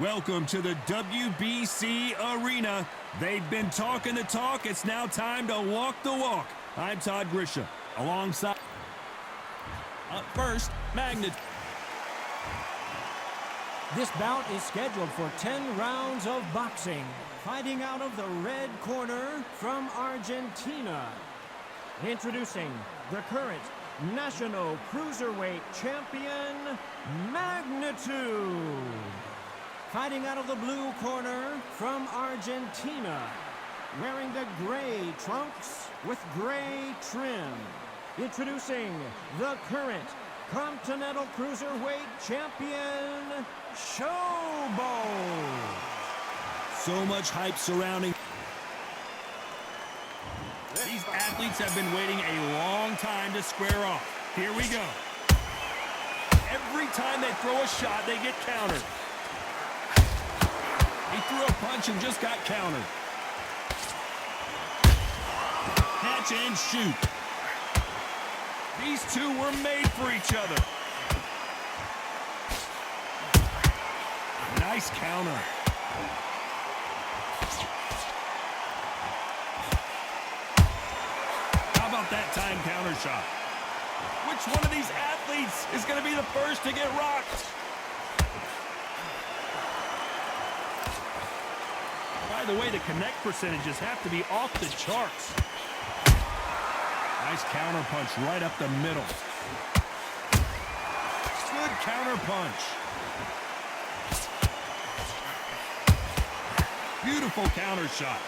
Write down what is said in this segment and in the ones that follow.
Welcome to the WBC Arena. They've been talking the talk. It's now time to walk the walk. I'm Todd Grisham. Alongside... Up first, Magnet. This bout is scheduled for 10 rounds of boxing. Fighting out of the red corner from Argentina. Introducing the current National Cruiserweight Champion, Magnitude. Fighting out of the blue corner from Argentina. Wearing the gray trunks with gray trim. Introducing the current Continental Cruiserweight Champion, Showbo. So much hype surrounding. These athletes have been waiting a long time to square off. Here we go. Every time they throw a shot, they get countered. He threw a punch and just got countered. Catch and shoot. These two were made for each other. Nice counter. How about that time counter shot? Which one of these athletes is going to be the first to get rocked? By the way, the connect percentages have to be off the charts. Nice counter punch right up the middle. Good counter punch. Beautiful counter shot.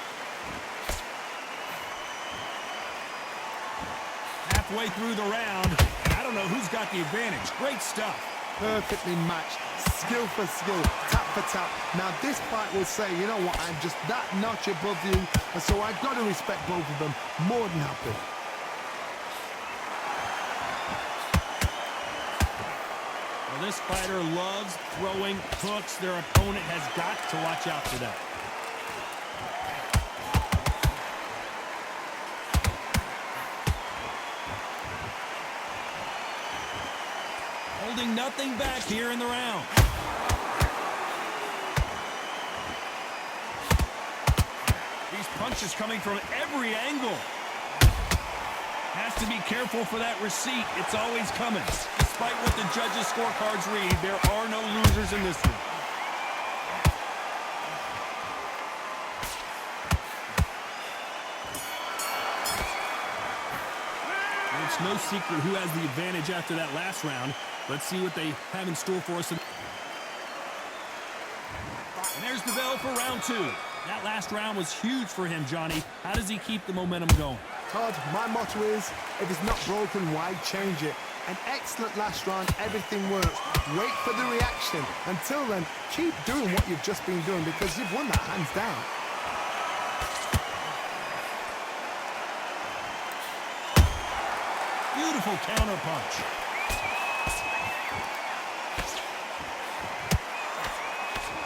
Halfway through the round, and I don't know who's got the advantage. Great stuff. Perfectly matched, skill for skill, tap for tap. Now this fight will say, you know what, I'm just that notch above you, and so I've got to respect both of them more than happy. Well, this fighter loves throwing hooks. Their opponent has got to watch out for that. Holding nothing back here in the round. These punches coming from every angle. Has to be careful for that receipt. It's always coming. Despite what the judges' scorecards read, there are no losers in this one. It's no secret who has the advantage after that last round. Let's see what they have in store for us. And there's the bell for round two. That last round was huge for him, Johnny. How does he keep the momentum going? Todd, my motto is, if it's not broken, why change it? An excellent last round, everything works. Wait for the reaction. Until then, keep doing what you've just been doing because you've won that hands down. Beautiful counter punch.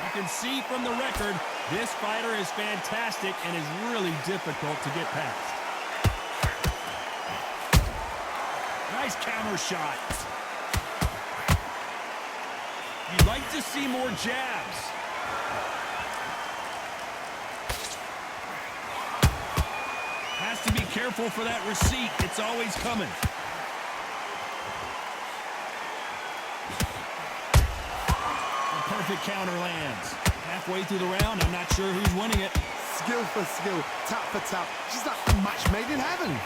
You can see from the record, this fighter is fantastic and is really difficult to get past. Nice counter shot. You'd like to see more jabs. Has to be careful for that receipt. It's always coming. A perfect counter lands. Halfway through the round, I'm not sure who's winning it. Skill for skill, tap for tap. Just like a match made in heaven.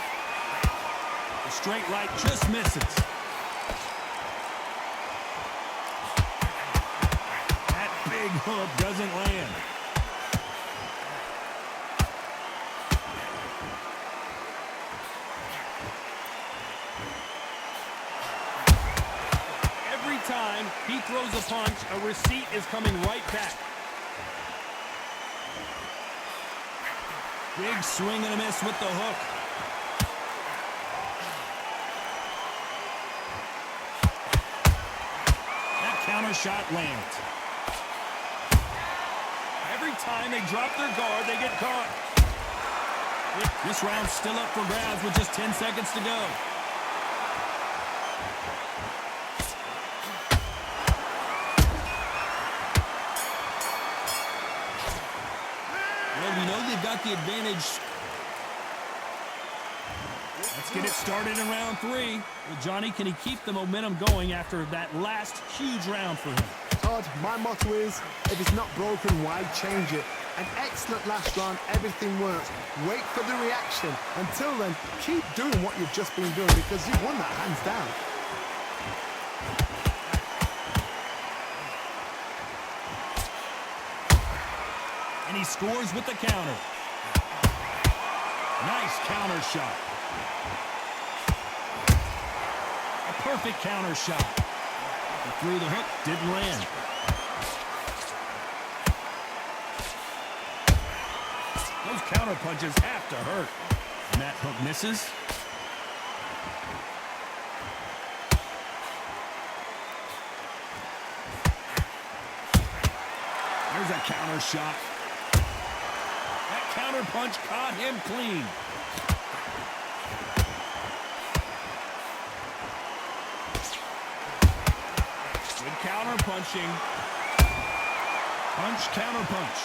The straight right just misses. That big hook doesn't land. Every time he throws a punch, a receipt is coming right back. Big swing and a miss with the hook. Counter shot lands. Every time they drop their guard, they get caught. This round's still up for grabs with just 10 seconds to go. Well, we know they've got the advantage. Let's get it started in round 3. Well, Johnny, can he keep the momentum going after that last huge round for him? Todd, my motto is, if it's not broken, why change it? An excellent last round, everything works. Wait for the reaction. Until then, keep doing what you've just been doing because you've won that hands down. And he scores with the counter. Nice counter shot. A perfect counter shot. He threw the hook, didn't land. Those counter punches have to hurt. And that hook misses. There's a counter shot. That counter punch caught him clean. Good counter punching. Punch, counter punch.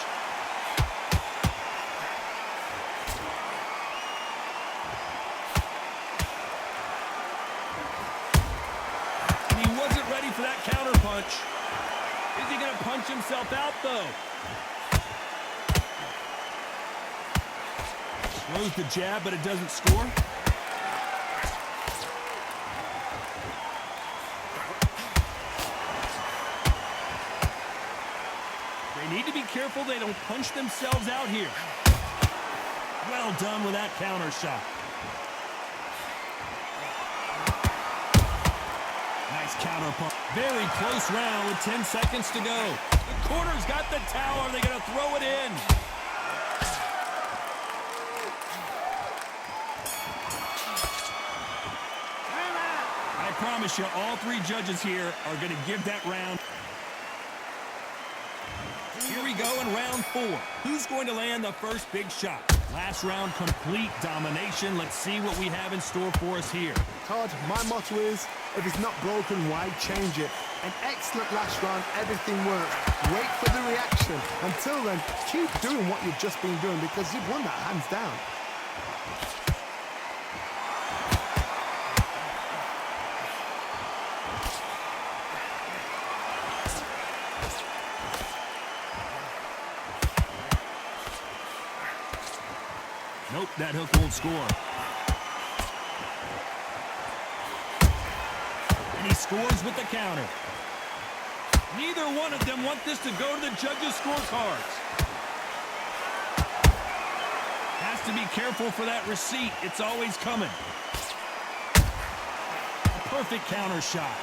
And he wasn't ready for that counter punch. Is he going to punch himself out, though? Throws the jab, but it doesn't score. They need to be careful they don't punch themselves out here. Well done with that counter shot. Nice counter punch. Very close round with 10 seconds to go. The corner's got the towel. Are they going to throw it in? I promise you, all 3 judges here are going to give that round. Here we go in round 4. Who's going to land the first big shot? Last round, complete domination. Let's see what we have in store for us here. Todd, my motto is, if it's not broken, why change it? An excellent last round, everything works. Wait for the reaction. Until then, keep doing what you've just been doing because you've won that hands down. Nope, that hook won't score. And he scores with the counter. Neither one of them want this to go to the judges' scorecards. Has to be careful for that receipt. It's always coming. A perfect counter shot.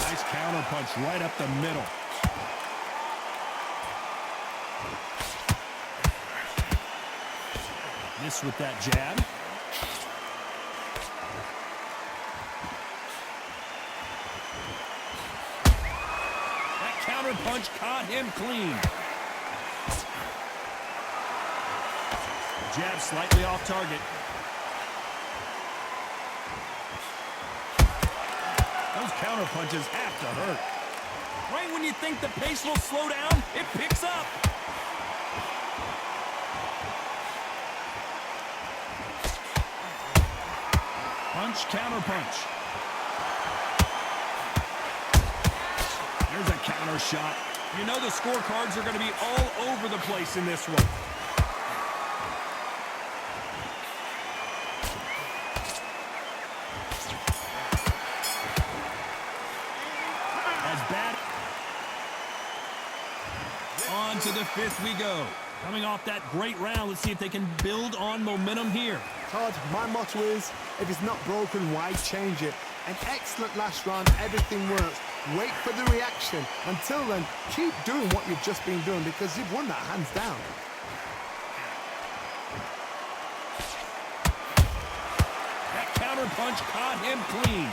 Nice counter punch right up the middle. Miss with that jab. That counter punch caught him clean. Jab slightly off target. Those counter punches have to hurt. Right when you think the pace will slow down, it picks up. Punch, counter punch. There's a counter shot. You know the scorecards are going to be all over the place in this one. As bad. On to the 5th we go. Coming off that great round, let's see if they can build on momentum here. Todd, my motto is, if it's not broken, why change it? An excellent last round, everything works. Wait for the reaction. Until then, keep doing what you've just been doing because you've won that hands down. That counter punch caught him clean.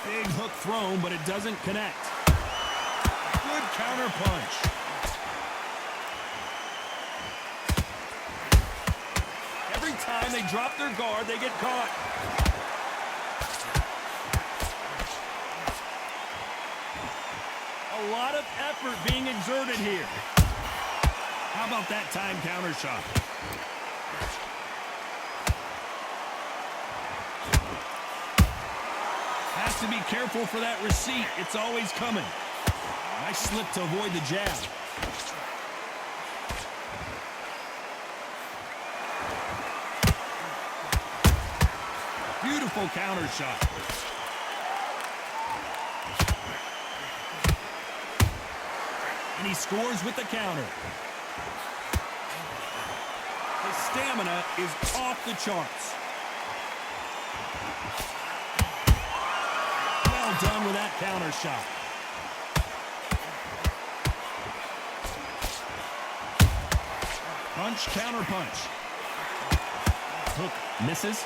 Big hook thrown, but it doesn't connect. Good counter punch. they drop their guard, they get caught. A lot of effort being exerted here. How about that time counter shot? Has to be careful for that receipt. It's always coming. Nice slip to avoid the jab. Beautiful counter shot. And he scores with the counter. His stamina is off the charts. Well done with that counter shot. Punch, counter punch. Hook misses.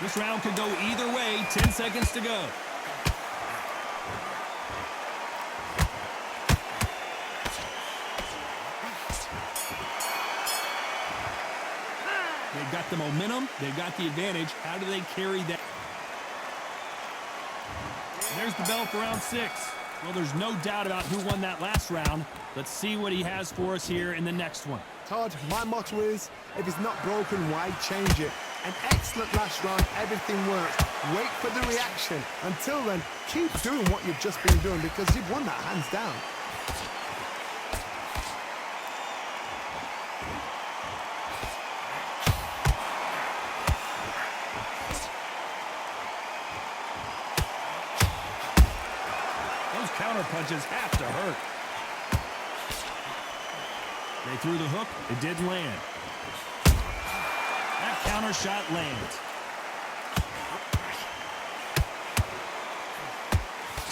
This round could go either way. 10 seconds to go. They've got the momentum. They've got the advantage. How do they carry that? There's the bell for round 6. Well, there's no doubt about who won that last round. Let's see what he has for us here in the next one. Todd, my motto is, if it's not broken, why change it? An excellent last round, everything works. Wait for the reaction. Until then, keep doing what you've just been doing because you've won that hands down. Those counter punches have to hurt. They threw the hook. It didn't land. That counter shot lands.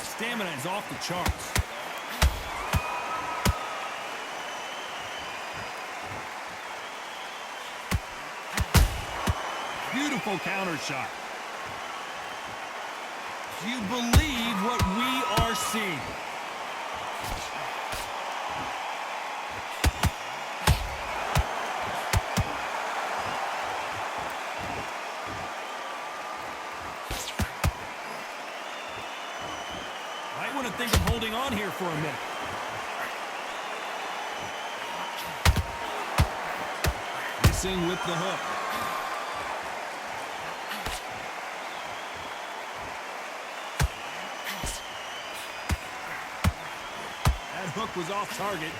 Stamina is off the charts. Beautiful counter shot. Do you believe what we are seeing? I want to think of holding on here for a minute. Missing with the hook. That hook was off target.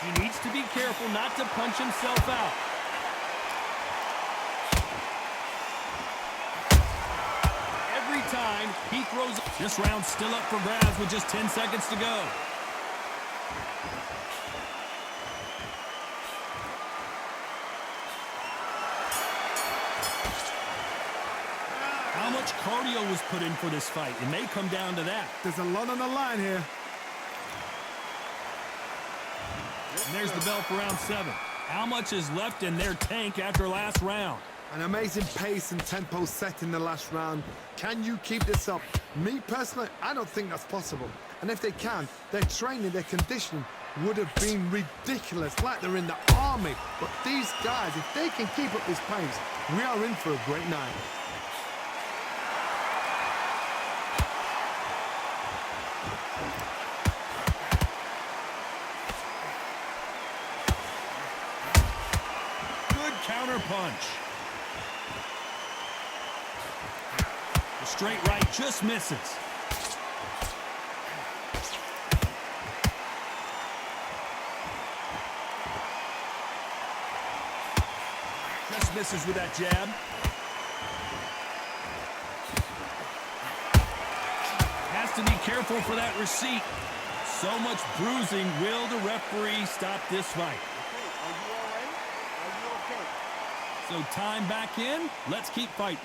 He needs to be careful not to punch himself out. Every time he throws. This round's still up for grabs with just 10 seconds to go. How much cardio was put in for this fight? It may come down to that. There's a lot on the line here. And there's the bell for round 7. How much is left in their tank after last round? An amazing pace and tempo set in the last round. Can you keep this up? Me personally, I don't think that's possible. And if they can, their training, their conditioning would have been ridiculous, like they're in the army. But these guys, if they can keep up this pace, we are in for a great night. Counter punch. The straight right just misses. Just misses with that jab. Has to be careful for that receipt. So much bruising. Will the referee stop this fight? So time back in. Let's keep fighting.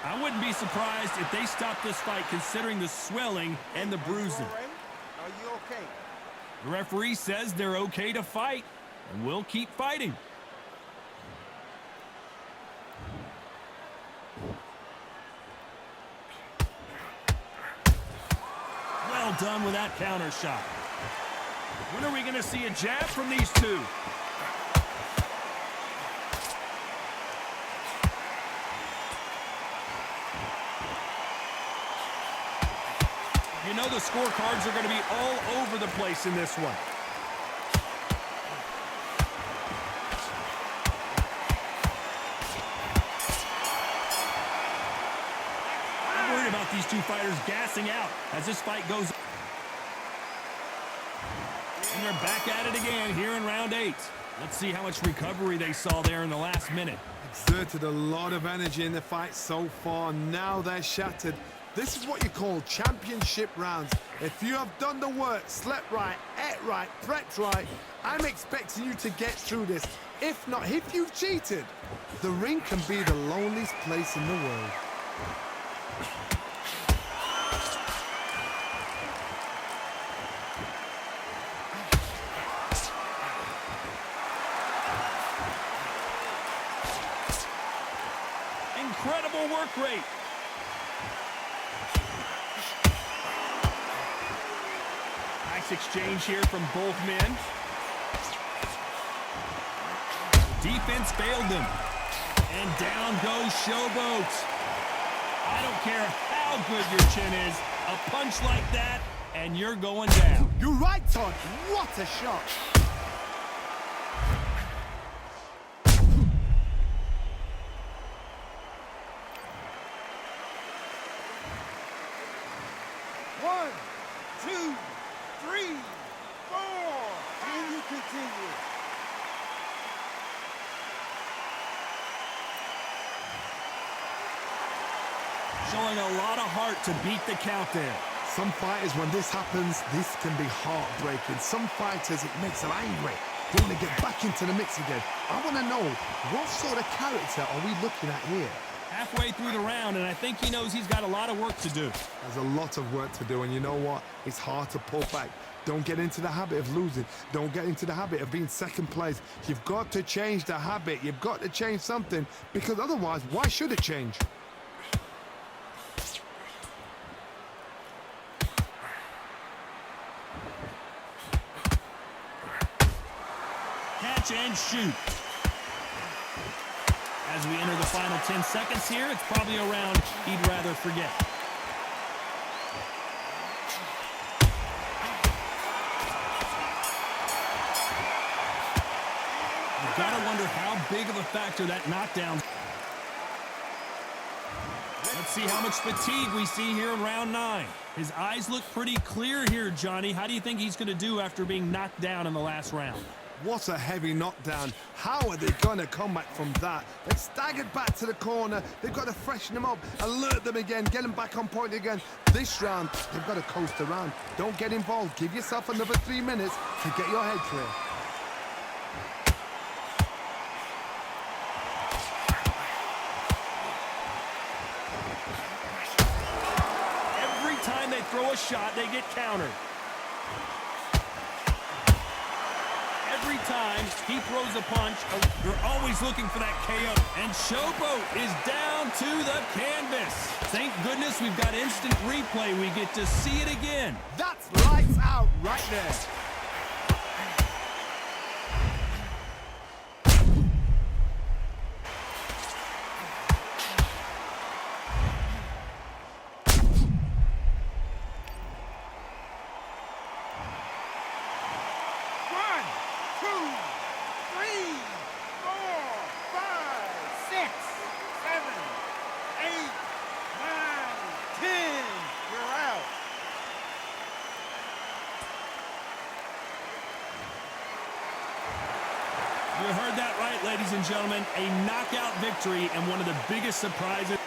I wouldn't be surprised if they stopped this fight considering the swelling and the bruising. Are you okay? The referee says they're okay to fight. and we'll keep fighting. Well done with that counter shot. When are we going to see a jab from these two? You know the scorecards are going to be all over the place in this one. I'm worried about these two fighters gassing out as this fight goes. And they're back at it again here in round 8. Let's see how much recovery they saw there in the last minute. Exerted a lot of energy in the fight so far. Now they're shattered. This is what you call championship rounds. If you have done the work, slept right, ate right, prepped right, I'm expecting you to get through this. If not, if you've cheated, the ring can be the loneliest place in the world. Incredible work rate. Nice exchange here from both men. Defense failed them. And down goes Showboat. I don't care how good your chin is. A punch like that, and you're going down. You're right, Todd. What a shot. One, two, three, four. And you continue. Showing a lot of heart to beat the count there. Some fighters, when this happens, this can be heartbreaking. Some fighters, it makes them angry. They want to get back into the mix again. I want to know, what sort of character are we looking at here? Halfway through the round, and I think he knows he's got a lot of work to do. There's a lot of work to do, and you know what? It's hard to pull back. Don't get into the habit of losing. Don't get into the habit of being second place. You've got to change the habit. You've got to change something, because otherwise, why should it change? Catch and shoot. As we enter the final 10 seconds here, it's probably a round he'd rather forget. You've got to wonder how big of a factor that knockdown. Let's see how much fatigue we see here in round 9. His eyes look pretty clear here, Johnny. How do you think he's going to do after being knocked down in the last round? What a heavy knockdown. How are they going to come back from that? They've staggered back to the corner. They've got to freshen them up, alert them again, get them back on point again. This round, they've got to coast around. Don't get involved. Give yourself another 3 minutes to get your head clear. Every time they throw a shot, they get countered. Every time he throws a punch, you're always looking for that KO. And Showboat is down to the canvas. Thank goodness we've got instant replay. We get to see it again. That's lights out right there. You heard that right, ladies and gentlemen. A knockout victory and one of the biggest surprises.